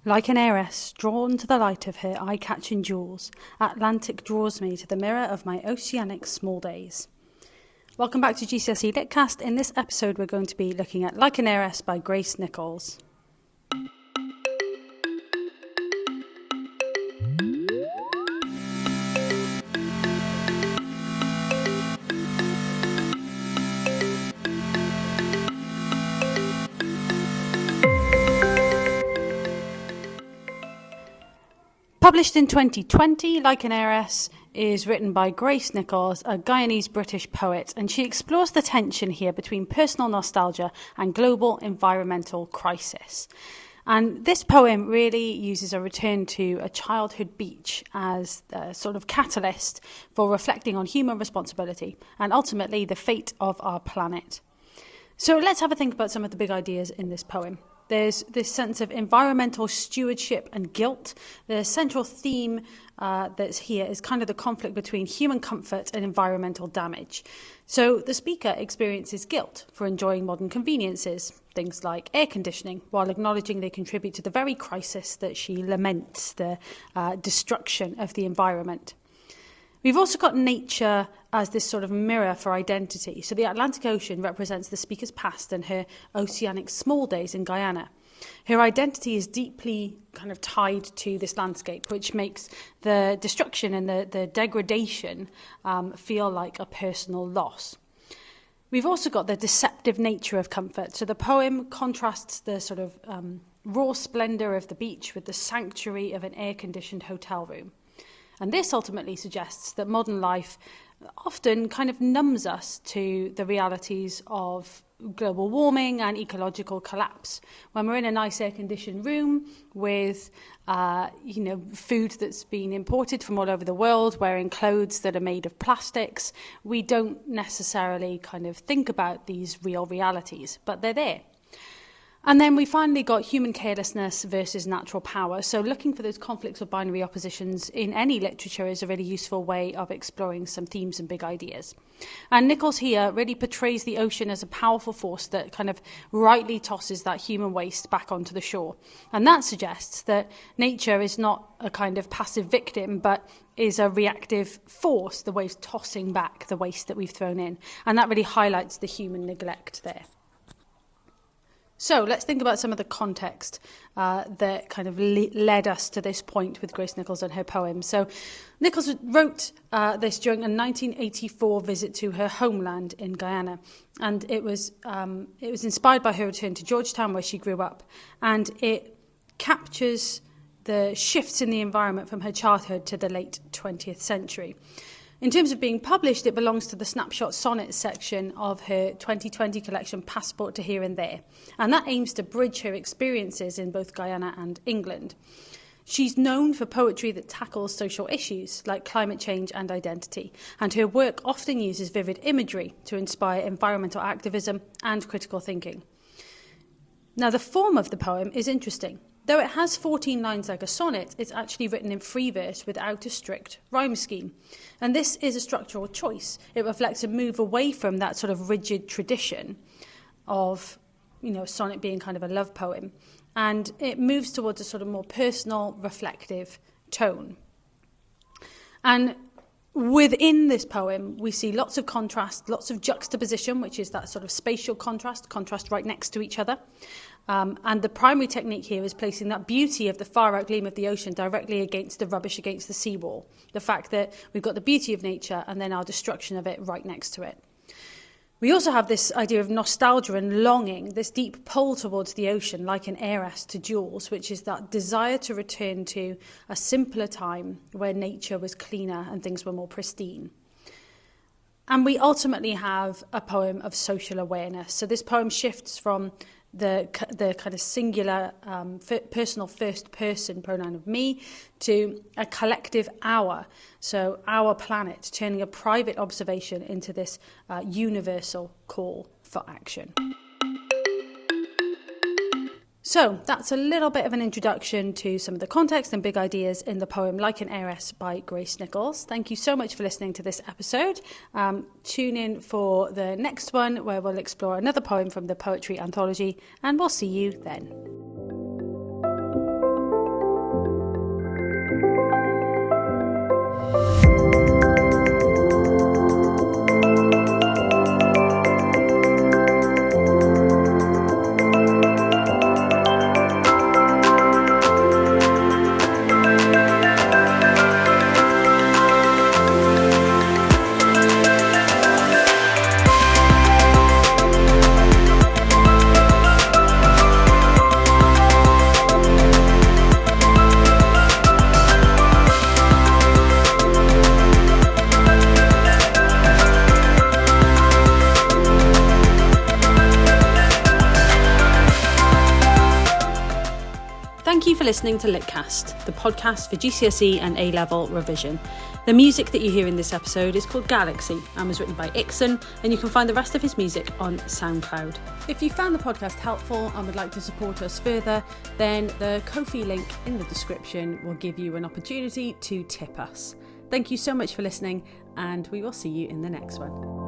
Like an heiress drawn to the light of her eye-catching jewels, Atlantic draws me to the mirror of my oceanic small days. Welcome back to GCSE Litcast. In this episode we're going to be looking at Like an Heiress by Grace Nichols. Published in 2020, Like an Heiress is written by Grace Nichols, a Guyanese-British poet, and she explores the tension here between personal nostalgia and global environmental crisis. And this poem really uses a return to a childhood beach as a sort of catalyst for reflecting on human responsibility and ultimately the fate of our planet. So let's have a think about some of the big ideas in this poem. There's this sense of environmental stewardship and guilt. The central theme that's here is kind of the conflict between human comfort and environmental damage. So the speaker experiences guilt for enjoying modern conveniences, things like air conditioning, while acknowledging they contribute to the very crisis that she laments, the destruction of the environment. We've also got nature as this sort of mirror for identity. So the Atlantic Ocean represents the speaker's past and her oceanic small days in Guyana. Her identity is deeply kind of tied to this landscape, which makes the destruction and the degradation feel like a personal loss. We've also got the deceptive nature of comfort. So the poem contrasts the sort of raw splendour of the beach with the sanctuary of an air-conditioned hotel room. And this ultimately suggests that modern life often kind of numbs us to the realities of global warming and ecological collapse. When we're in a nice air-conditioned room with, food that's been imported from all over the world, wearing clothes that are made of plastics, we don't necessarily kind of think about these real realities, but they're there. And then we finally got human carelessness versus natural power. So looking for those conflicts or binary oppositions in any literature is a really useful way of exploring some themes and big ideas. And Nichols here really portrays the ocean as a powerful force that kind of rightly tosses that human waste back onto the shore. And that suggests that nature is not a kind of passive victim, but is a reactive force, the waves tossing back the waste that we've thrown in. And that really highlights the human neglect there. So let's think about some of the context that kind of led us to this point with Grace Nichols and her poem. So Nichols wrote this during a 1984 visit to her homeland in Guyana, and it was inspired by her return to Georgetown, where she grew up, and it captures the shifts in the environment from her childhood to the late 20th century. In terms of being published, it belongs to the Snapshot Sonnets section of her 2020 collection Passport to Here and There, and that aims to bridge her experiences in both Guyana and England. She's known for poetry that tackles social issues like climate change and identity, and her work often uses vivid imagery to inspire environmental activism and critical thinking. Now, the form of the poem is interesting. Though it has 14 lines like a sonnet, it's actually written in free verse without a strict rhyme scheme. And this is a structural choice. It reflects a move away from that sort of rigid tradition of, a sonnet being kind of a love poem. And it moves towards a sort of more personal, reflective tone. And within this poem, we see lots of contrast, lots of juxtaposition, which is that sort of spatial contrast right next to each other. And the primary technique here is placing that beauty of the far-out gleam of the ocean directly against the rubbish against the seawall. The fact that we've got the beauty of nature and then our destruction of it right next to it. We also have this idea of nostalgia and longing, this deep pull towards the ocean, like an heiress to jewels, which is that desire to return to a simpler time where nature was cleaner and things were more pristine. And we ultimately have a poem of social awareness. So this poem shifts from the kind of singular personal first person pronoun of me to a collective our. So our planet, turning a private observation into this universal call for action. So that's a little bit of an introduction to some of the context and big ideas in the poem Like an Heiress by Grace Nichols. Thank you so much for listening to this episode. Tune in for the next one where we'll explore another poem from the Poetry Anthology, and we'll see you then. Thank you for listening to Litcast, the podcast for GCSE and A-level revision. The music that you hear in this episode is called Galaxy and was written by Ixon, and you can find the rest of his music on SoundCloud. If you found the podcast helpful and would like to support us further, then the Ko-fi link in the description will give you an opportunity to tip us. Thank you so much for listening, and we will see you in the next one.